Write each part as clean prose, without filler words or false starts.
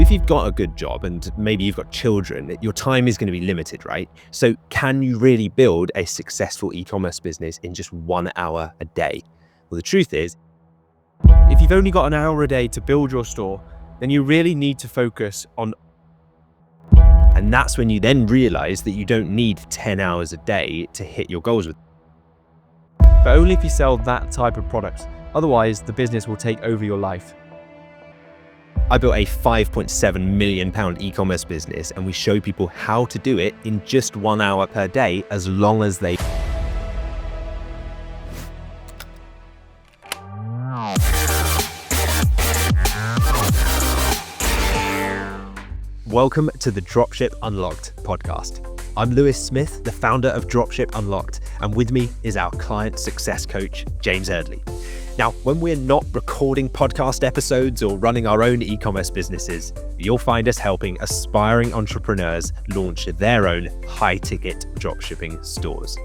if you've got a good job and maybe you've got children, your time is going to be limited, right? So can you really build a successful e-commerce business in just 1 hour a day? Well, the truth is, if you've only got an hour a day to build your store, then you really need to focus on. And that's when you then realize that you don't need 10 hours a day to hit your goals with. But only if you sell that type of product. Otherwise, the business will take over your life. I built a £5.7 million e-commerce business, and we show people how to do it in just 1 hour per day, as long as they. Welcome to the Dropship Unlocked podcast. I'm Lewis Smith, the founder of Dropship Unlocked, and with me is our client success coach, James Eardley. Now, when we're not recording podcast episodes or running our own e-commerce businesses, you'll find us helping aspiring entrepreneurs launch their own high-ticket dropshipping stores.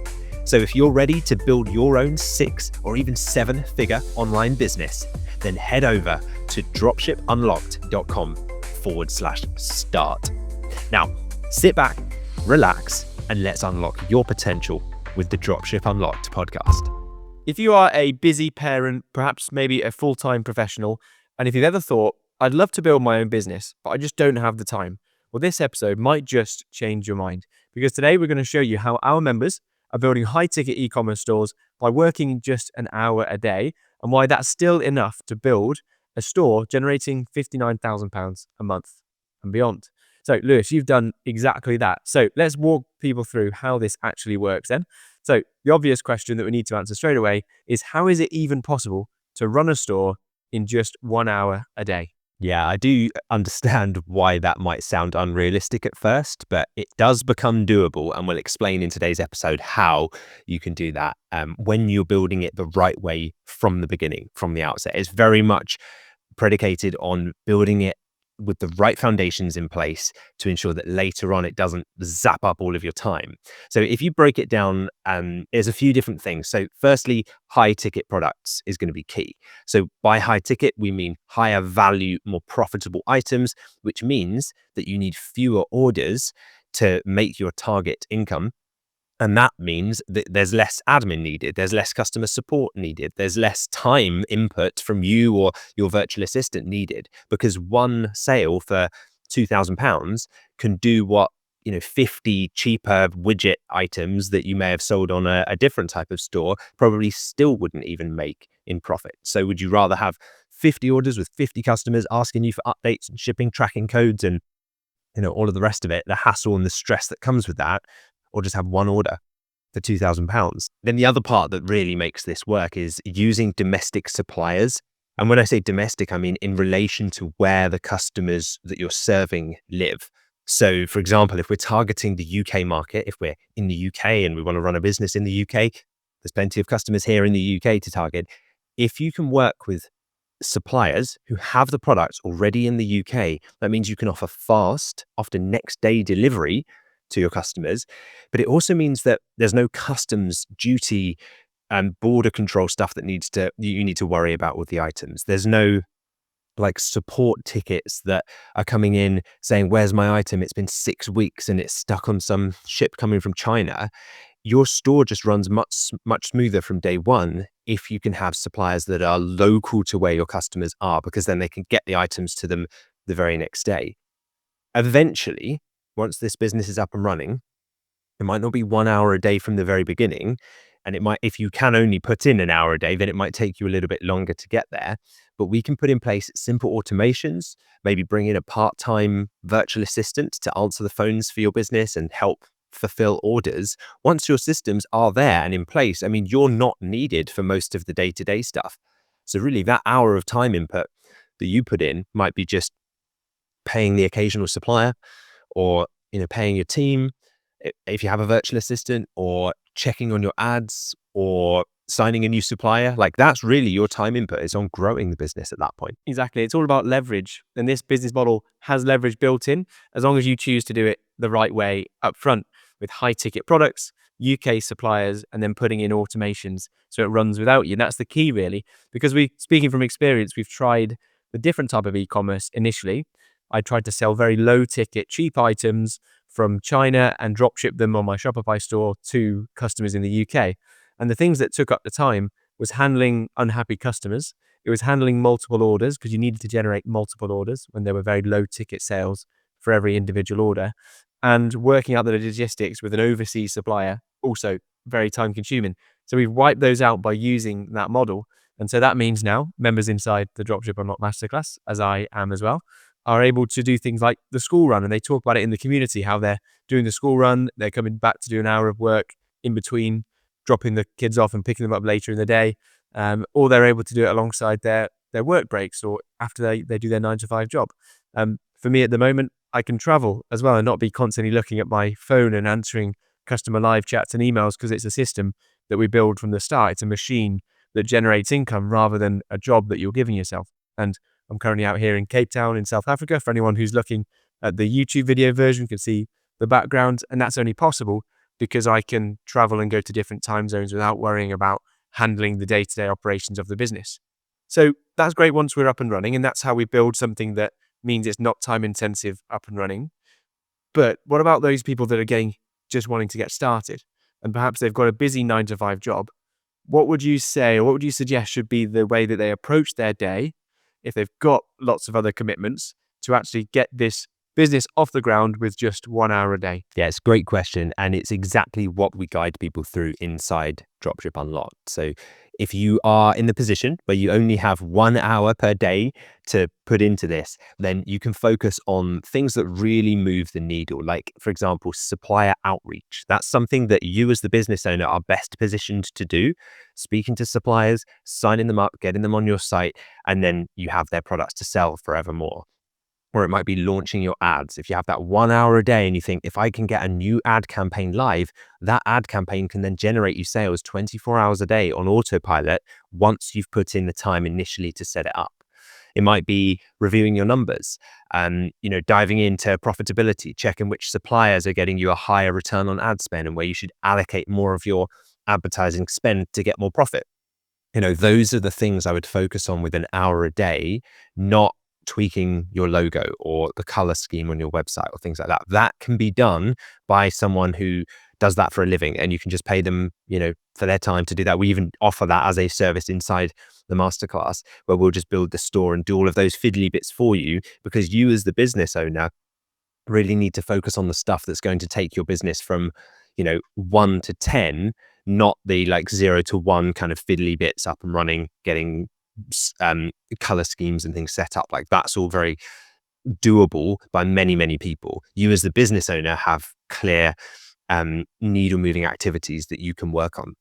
So if you're ready to build your own 6 or even 7-figure online business, then head over to dropshipunlocked.com/start. Now, sit back, relax, and let's unlock your potential with the Dropship Unlocked podcast. If you are a busy parent, perhaps maybe a full-time professional, and if you've ever thought, I'd love to build my own business, but I just don't have the time, well, this episode might just change your mind, because today we're going to show you how our members are building high-ticket e-commerce stores by working just an hour a day, and why that's still enough to build a store generating £59,000 a month and beyond. So, Lewis, you've done exactly that. So let's walk people through how this actually works then. So the obvious question that we need to answer straight away is, how is it even possible to run a store in just 1 hour a day? Yeah, I do understand why that might sound unrealistic at first, but it does become doable, and we'll explain in today's episode how you can do that when you're building it the right way from the beginning, from the outset. It's very much predicated on building it with the right foundations in place to ensure that later on it doesn't zap up all of your time. So if you break it down, there's a few different things. So firstly, high ticket products is going to be key. So by high ticket, we mean higher value, more profitable items, which means that you need fewer orders to make your target income. And that means that there's less admin needed, there's less customer support needed, there's less time input from you or your virtual assistant needed, because one sale for £2,000 can do what 50 cheaper widget items that you may have sold on a different type of store probably still wouldn't even make in profit. So would you rather have 50 orders with 50 customers asking you for updates and shipping tracking codes and all of the rest of it, the hassle and the stress that comes with that, or just have one order for £2,000? Then the other part that really makes this work is using domestic suppliers. And when I say domestic, I mean in relation to where the customers that you're serving live. So for example, if we're targeting the UK market, if we're in the UK and we want to run a business in the UK, there's plenty of customers here in the UK to target. If you can work with suppliers who have the products already in the UK, that means you can offer fast, often next day delivery to your customers. But it also means that there's no customs duty and border control stuff that you need to worry about with the items. There's no support tickets that are coming in saying, where's my item? It's been 6 weeks and it's stuck on some ship coming from China. Your store just runs much smoother from day one if you can have suppliers that are local to where your customers are, because then they can get the items to them the very next day. Eventually, once this business is up and running, it might not be 1 hour a day from the very beginning. And it might, if you can only put in an hour a day, then it might take you a little bit longer to get there. But we can put in place simple automations, maybe bring in a part-time virtual assistant to answer the phones for your business and help fulfill orders. Once your systems are there and in place, I mean, you're not needed for most of the day-to-day stuff. So really that hour of time input that you put in might be just paying the occasional supplier, or paying your team if you have a virtual assistant, or checking on your ads, or signing a new supplier. That's really your time input is on growing the business at that point. Exactly. It's all about leverage. And this business model has leverage built in, as long as you choose to do it the right way up front, with high ticket products, UK suppliers, and then putting in automations so it runs without you. And that's the key, really, because speaking from experience, we've tried the different type of e-commerce initially, I tried to sell very low ticket, cheap items from China and drop ship them on my Shopify store to customers in the UK. And the things that took up the time was handling unhappy customers. It was handling multiple orders because you needed to generate multiple orders when there were very low ticket sales for every individual order, and working out the logistics with an overseas supplier, also very time consuming. So we've wiped those out by using that model. And so that means now members inside the Dropship Unlocked Masterclass, as I am as well, are able to do things like the school run. And they talk about it in the community, how they're doing the school run, they're coming back to do an hour of work in between, dropping the kids off and picking them up later in the day, or they're able to do it alongside their work breaks or after they do their 9 to 5 job. For me at the moment, I can travel as well and not be constantly looking at my phone and answering customer live chats and emails, because it's a system that we build from the start. It's a machine that generates income rather than a job that you're giving yourself. And I'm currently out here in Cape Town in South Africa. For anyone who's looking at the YouTube video version, you can see the background, and that's only possible because I can travel and go to different time zones without worrying about handling the day-to-day operations of the business. So that's great once we're up and running, and that's how we build something that means it's not time intensive up and running. But what about those people that are just wanting to get started, and perhaps they've got a busy 9 to 5 job? What would you say, or what would you suggest should be the way that they approach their day if they've got lots of other commitments to actually get this business off the ground with just 1 hour a day? Yeah, it's a great question. And it's exactly what we guide people through inside Dropship Unlocked. So if you are in the position where you only have 1 hour per day to put into this, then you can focus on things that really move the needle. Like, for example, supplier outreach. That's something that you as the business owner are best positioned to do. Speaking to suppliers, signing them up, getting them on your site, and then you have their products to sell forevermore. Or it might be launching your ads. If you have that 1 hour a day and you think, if I can get a new ad campaign live, that ad campaign can then generate you sales 24 hours a day on autopilot once you've put in the time initially to set it up. It might be reviewing your numbers, diving into profitability, checking which suppliers are getting you a higher return on ad spend and where you should allocate more of your advertising spend to get more profit. Those are the things I would focus on with an hour a day, not tweaking your logo or the color scheme on your website or things like that. That can be done by someone who does that for a living, and you can just pay them, for their time to do that. We even offer that as a service inside the masterclass, where we'll just build the store and do all of those fiddly bits for you, because you as the business owner really need to focus on the stuff that's going to take your business from 1 to 10, not the 0 to 1 kind of fiddly bits up and running, getting color schemes and things set up. Like, that's all very doable by many people. You as the business owner have clear needle moving activities that you can work on.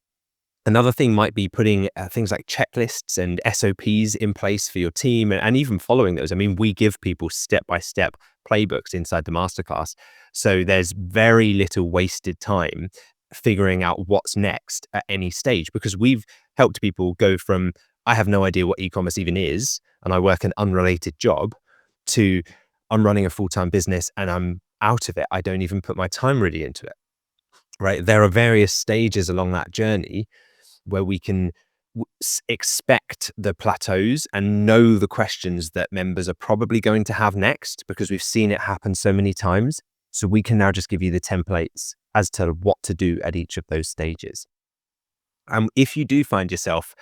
Another thing might be putting things like checklists and SOPs in place for your team, and even following those. I mean, we give people step-by-step playbooks inside the masterclass. So there's very little wasted time figuring out what's next at any stage, because we've helped people go from, I have no idea what e-commerce even is, and I work an unrelated job, to I'm running a full-time business and I'm out of it. I don't even put my time really into it, right? There are various stages along that journey where we can expect the plateaus and know the questions that members are probably going to have next, because we've seen it happen so many times. So we can now just give you the templates as to what to do at each of those stages. If you do find yourself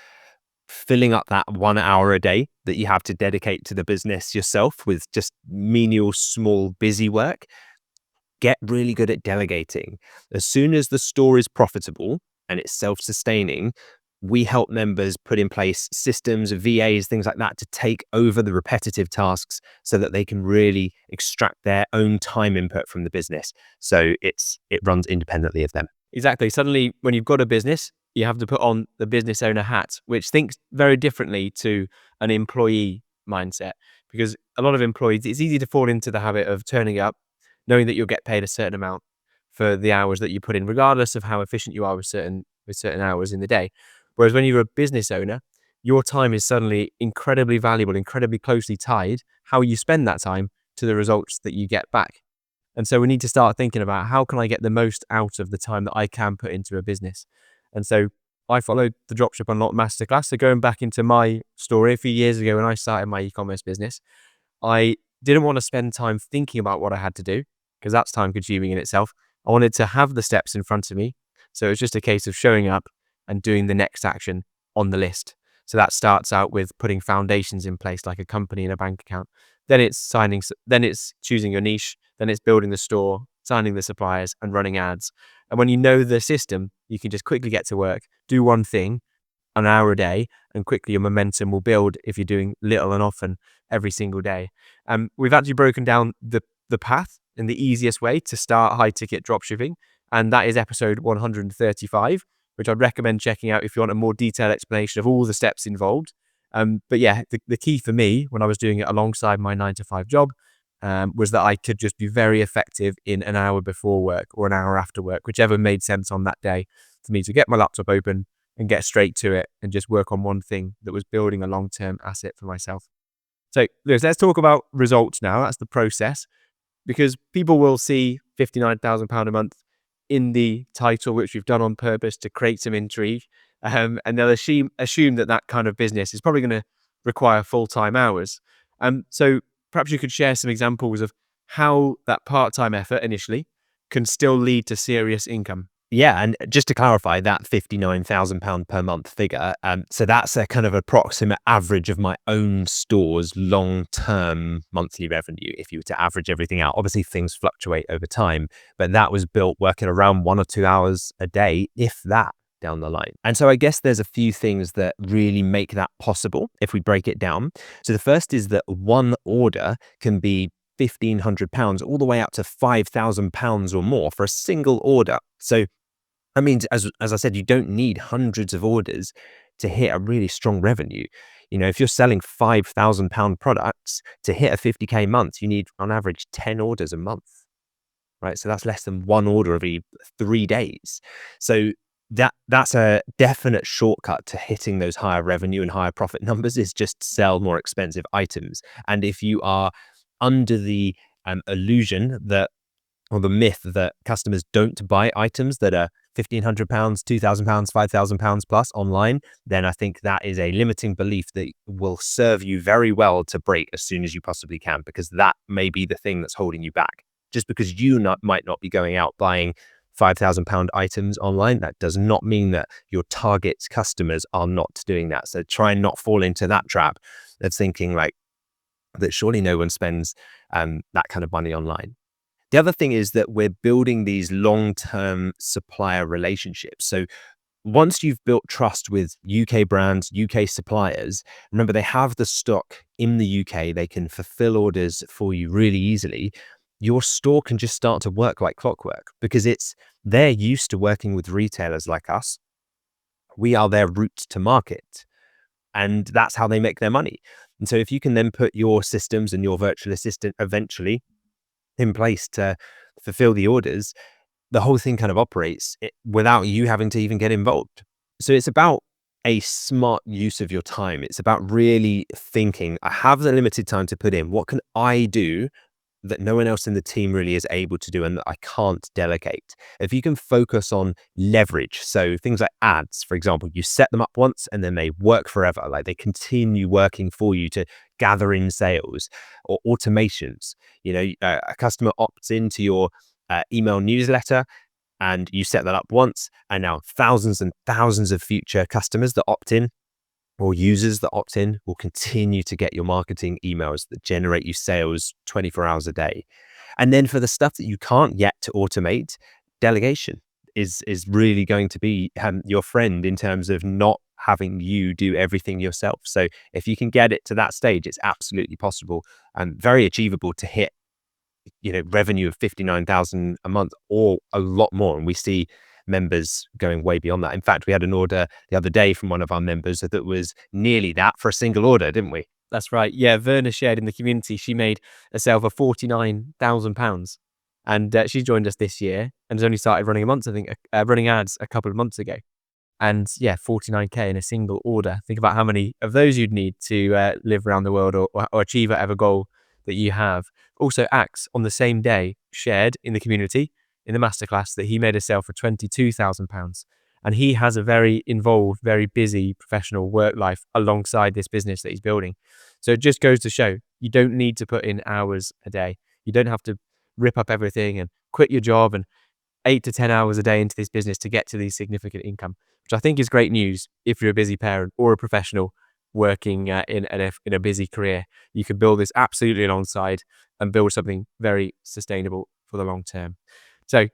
filling up that 1 hour a day that you have to dedicate to the business yourself with just menial, small, busy work, get really good at delegating. As soon as the store is profitable and it's self-sustaining, we help members put in place systems, VAs, things like that, to take over the repetitive tasks so that they can really extract their own time input from the business. So it runs independently of them. Exactly. Suddenly, when you've got a business, you have to put on the business owner hat, which thinks very differently to an employee mindset. Because a lot of employees, it's easy to fall into the habit of turning up, knowing that you'll get paid a certain amount for the hours that you put in, regardless of how efficient you are with certain hours in the day. Whereas when you're a business owner, your time is suddenly incredibly valuable, incredibly closely tied, how you spend that time, to the results that you get back. And so we need to start thinking about, how can I get the most out of the time that I can put into a business? And so I followed the Dropship Unlocked Masterclass. So going back into my story, a few years ago when I started my e-commerce business, I didn't want to spend time thinking about what I had to do because that's time consuming in itself. I wanted to have the steps in front of me. So it was just a case of showing up and doing the next action on the list. So that starts out with putting foundations in place, like a company and a bank account. Then it's signing, then it's choosing your niche, then it's building the store, signing the suppliers, and running ads. And when you know the system, you can just quickly get to work, do one thing, an hour a day, and quickly your momentum will build if you're doing little and often every single day. We've actually broken down the path and the easiest way to start high ticket dropshipping, and that is episode 135, which I'd recommend checking out if you want a more detailed explanation of all the steps involved. But yeah, the key for me when I was doing it alongside my 9 to 5 job was that I could just be very effective in an hour before work or an hour after work, whichever made sense on that day, for me to get my laptop open and get straight to it and just work on one thing that was building a long-term asset for myself. So Lewis, let's talk about results now. That's the process, because people will see £59,000 a month in the title, which we've done on purpose to create some intrigue. And they'll assume that kind of business is probably going to require full-time hours. So perhaps you could share some examples of how that part-time effort initially can still lead to serious income. Yeah, and just to clarify, that £59,000 per month figure, so that's a kind of approximate average of my own store's long-term monthly revenue, if you were to average everything out. Obviously, things fluctuate over time, but that was built working around 1 or 2 hours a day, if that, down the line. And so I guess there's a few things that really make that possible if we break it down. So the first is that one order can be £1,500 all the way up to £5,000 or more for a single order. So that means, as I said, you don't need hundreds of orders to hit a really strong revenue. You know, if you're selling £5,000 products to hit a 50K month, you need on average 10 orders a month, right? So that's less than one order every 3 days. So that's a definite shortcut to hitting those higher revenue and higher profit numbers, is just sell more expensive items. And if you are under the illusion that, or the myth that customers don't buy items that are £1,500, £2,000, £5,000 plus online, then I think that is a limiting belief that will serve you very well to break as soon as you possibly can, because that may be the thing that's holding you back. Just because you might not be going out buying £5,000 items online, that does not mean that your target customers are not doing that. So try and not fall into that trap of thinking like that surely no one spends that kind of money online. The other thing is that we're building these long-term supplier relationships. So once you've built trust with UK brands, UK suppliers, remember they have the stock in the UK, they can fulfill orders for you really easily. Your store can just start to work like clockwork because they're used to working with retailers like us. We are their route to market, and that's how they make their money. And so if you can then put your systems and your virtual assistant eventually in place to fulfill the orders, the whole thing kind of operates without you having to even get involved. So it's about a smart use of your time. It's about really thinking, I have the limited time to put in. What can I do that no one else in the team really is able to do and that I can't delegate? If you can focus on leverage, so things like ads, for example, you set them up once and then they work forever. Like they continue working for you to gather in sales, or automations. You know, a customer opts into your email newsletter and you set that up once, and now thousands and thousands of future customers that opt in or users that opt in will continue to get your marketing emails that generate you sales 24 hours a day. And then for the stuff that you can't yet to automate, delegation is really going to be your friend in terms of not having you do everything yourself. So if you can get it to that stage, it's absolutely possible and very achievable to hit, you know, revenue of 59,000 a month or a lot more. And we see members going way beyond that. In fact, we had an order the other day from one of our members that was nearly that for a single order, didn't we? That's right. Yeah, Verna shared in the community, she made herself a £49,000, and she joined us this year and has only started running running ads a couple of months ago. And yeah, 49K in a single order. Think about how many of those you'd need to live around the world or achieve whatever goal that you have. Also, Axe on the same day shared in the community in the masterclass that he made himself for £22,000. And he has a very involved, very busy professional work life alongside this business that he's building. So it just goes to show you don't need to put in hours a day. You don't have to rip up everything and quit your job and 8 to 10 hours a day into this business to get to these significant income, which I think is great news if you're a busy parent or a professional working in a busy career. You can build this absolutely alongside and build something very sustainable for the long term. So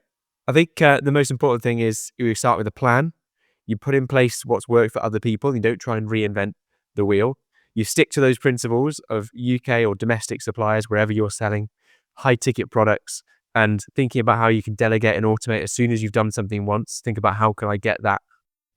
I think the most important thing is you start with a plan. You put in place what's worked for other people. You don't try and reinvent the wheel. You stick to those principles of UK or domestic suppliers, wherever you're selling high ticket products, and thinking about how you can delegate and automate as soon as you've done something once. Think about how can I get that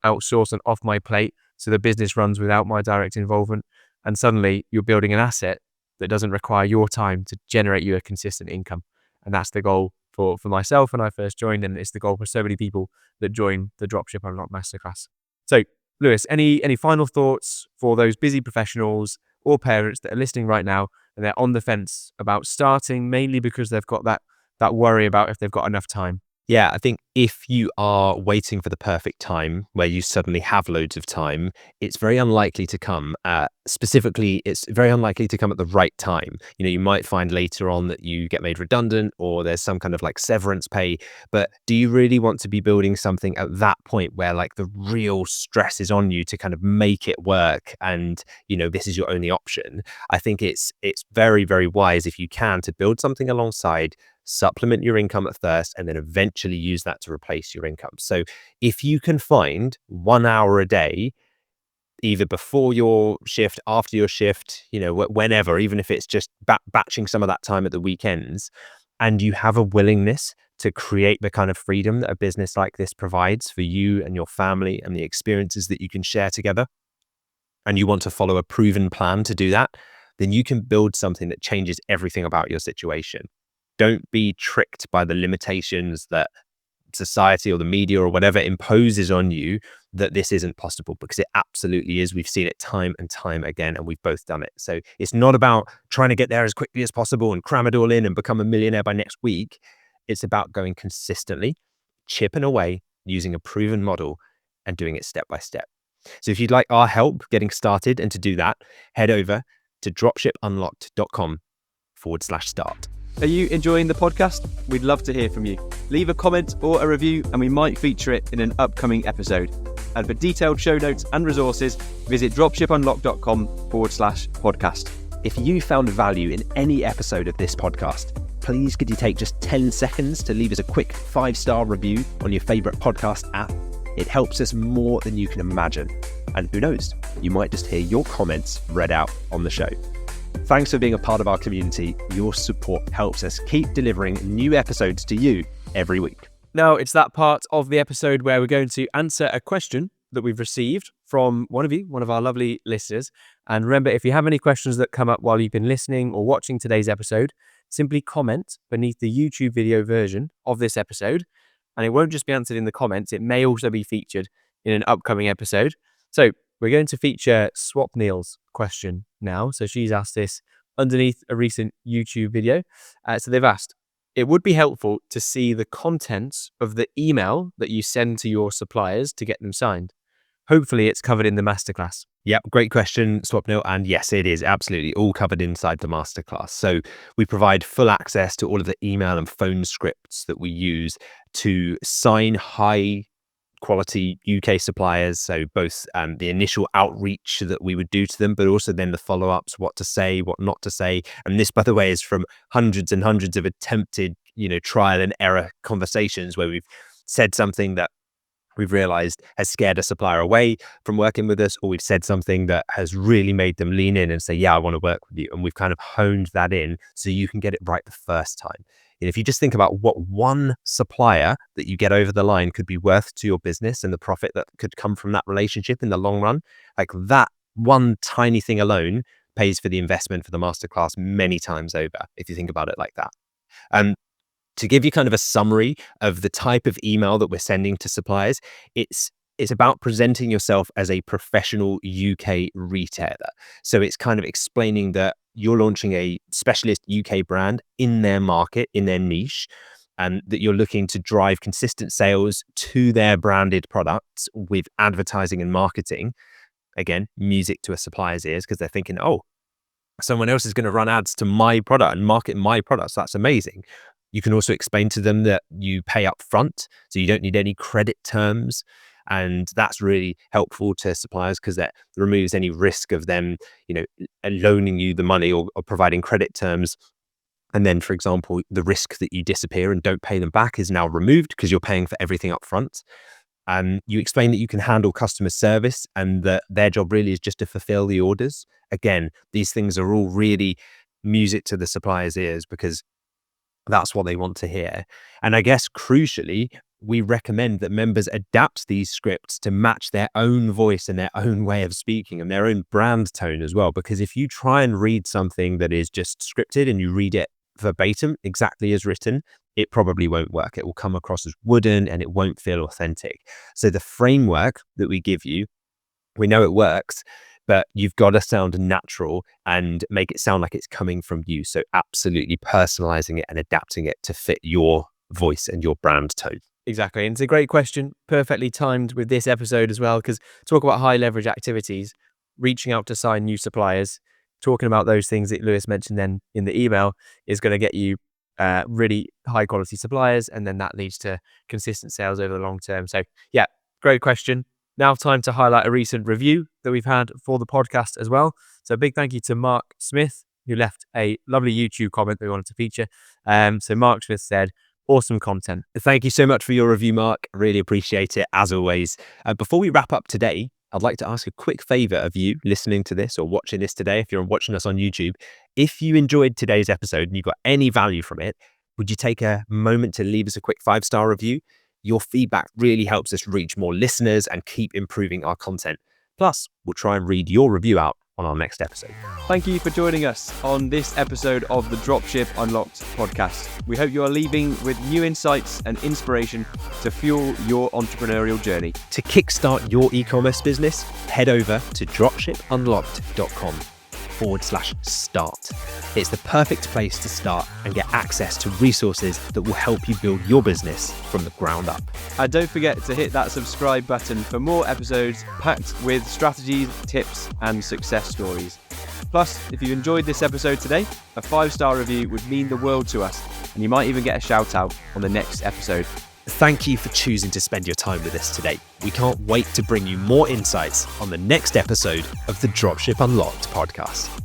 outsourced and off my plate so the business runs without my direct involvement. And suddenly you're building an asset that doesn't require your time to generate you a consistent income. And that's the goal for myself when I first joined, and it's the goal for so many people that join the Dropship Unlocked Masterclass. So, Lewis, any final thoughts for those busy professionals or parents that are listening right now and they're on the fence about starting, mainly because they've got that worry about if they've got enough time? Yeah, I think if you are waiting for the perfect time where you suddenly have loads of time, it's very unlikely to come. Specifically, it's very unlikely to come at the right time. You might find later on that you get made redundant or there's some kind of like severance pay. But do you really want to be building something at that point where like the real stress is on you to kind of make it work and, this is your only option? I think it's very, very wise if you can to build something alongside, supplement your income at first, and then eventually use that to replace your income. So if you can find 1 hour a day, either before your shift, after your shift, whenever, even if it's just batching some of that time at the weekends, and you have a willingness to create the kind of freedom that a business like this provides for you and your family and the experiences that you can share together, and you want to follow a proven plan to do that, then you can build something that changes everything about your situation. Don't be tricked by the limitations that society or the media or whatever imposes on you that this isn't possible, because it absolutely is. We've seen it time and time again, and we've both done it. So it's not about trying to get there as quickly as possible and cram it all in and become a millionaire by next week. It's about going consistently, chipping away, using a proven model and doing it step by step. So if you'd like our help getting started and to do that, head over to dropshipunlocked.com/start. Are you enjoying the podcast? We'd love to hear from you. Leave a comment or a review and we might feature it in an upcoming episode. And for detailed show notes and resources, visit dropshipunlocked.com/podcast. If you found value in any episode of this podcast, please could you take just 10 seconds to leave us a quick 5-star review on your favorite podcast app? It helps us more than you can imagine. And who knows, you might just hear your comments read out on the show. Thanks for being a part of our community. Your support helps us keep delivering new episodes to you every week. Now, it's that part of the episode where we're going to answer a question that we've received from one of you, one of our lovely listeners. And remember, if you have any questions that come up while you've been listening or watching today's episode, simply comment beneath the YouTube video version of this episode. And it won't just be answered in the comments, it may also be featured in an upcoming episode. So we're going to feature Swapneil's question now. So she's asked this underneath a recent YouTube video. So they've asked, it would be helpful to see the contents of the email that you send to your suppliers to get them signed. Hopefully it's covered in the masterclass. Yep, great question, Swapnil. And yes, it is absolutely all covered inside the masterclass. So we provide full access to all of the email and phone scripts that we use to sign high quality UK suppliers. So both the initial outreach that we would do to them, but also then the follow-ups, what to say, what not to say. And this, by the way, is from hundreds and hundreds of attempted, trial and error conversations where we've said something that we've realized has scared a supplier away from working with us, or we've said something that has really made them lean in and say, yeah, I want to work with you. And we've kind of honed that in so you can get it right the first time. And if you just think about what one supplier that you get over the line could be worth to your business and the profit that could come from that relationship in the long run, like that one tiny thing alone pays for the investment for the masterclass many times over, if you think about it like that. To give you kind of a summary of the type of email that we're sending to suppliers, it's about presenting yourself as a professional UK retailer. So it's kind of explaining that you're launching a specialist UK brand in their market, in their niche, and that you're looking to drive consistent sales to their branded products with advertising and marketing, again, music to a supplier's ears, because they're thinking, oh, someone else is going to run ads to my product and market my products. That's amazing. You can also explain to them that you pay up front, so you don't need any credit terms. And that's really helpful to suppliers because that removes any risk of them, loaning you the money or providing credit terms. And then, for example, the risk that you disappear and don't pay them back is now removed because you're paying for everything up front. You explain that you can handle customer service and that their job really is just to fulfill the orders. Again, these things are all really music to the supplier's ears because that's what they want to hear. And I guess crucially, we recommend that members adapt these scripts to match their own voice and their own way of speaking and their own brand tone as well. Because if you try and read something that is just scripted and you read it verbatim, exactly as written, it probably won't work. It will come across as wooden and it won't feel authentic. So the framework that we give you, we know it works, but you've got to sound natural and make it sound like it's coming from you. So absolutely personalizing it and adapting it to fit your voice and your brand tone. Exactly. And it's a great question, perfectly timed with this episode as well, because talk about high leverage activities, reaching out to sign new suppliers, talking about those things that Lewis mentioned then in the email is going to get you really high quality suppliers. And then that leads to consistent sales over the long term. So yeah, great question. Now time to highlight a recent review that we've had for the podcast as well. So a big thank you to Mark Smith, who left a lovely YouTube comment that we wanted to feature. So Mark Smith said, awesome content. Thank you so much for your review, Mark. Really appreciate it, as always. Before we wrap up today, I'd like to ask a quick favor of you listening to this or watching this today, if you're watching us on YouTube. If you enjoyed today's episode and you got any value from it, would you take a moment to leave us a quick 5-star review? Your feedback really helps us reach more listeners and keep improving our content. Plus, we'll try and read your review out on our next episode. Thank you for joining us on this episode of the Dropship Unlocked podcast. We hope you are leaving with new insights and inspiration to fuel your entrepreneurial journey. To kickstart your e-commerce business, head over to dropshipunlocked.com/start. It's the perfect place to start and get access to resources that will help you build your business from the ground up. And don't forget to hit that subscribe button for more episodes packed with strategies, tips, and success stories. Plus, if you enjoyed this episode today, a 5-star review would mean the world to us, and you might even get a shout out on the next episode. Thank you for choosing to spend your time with us today. We can't wait to bring you more insights on the next episode of the Dropship Unlocked podcast.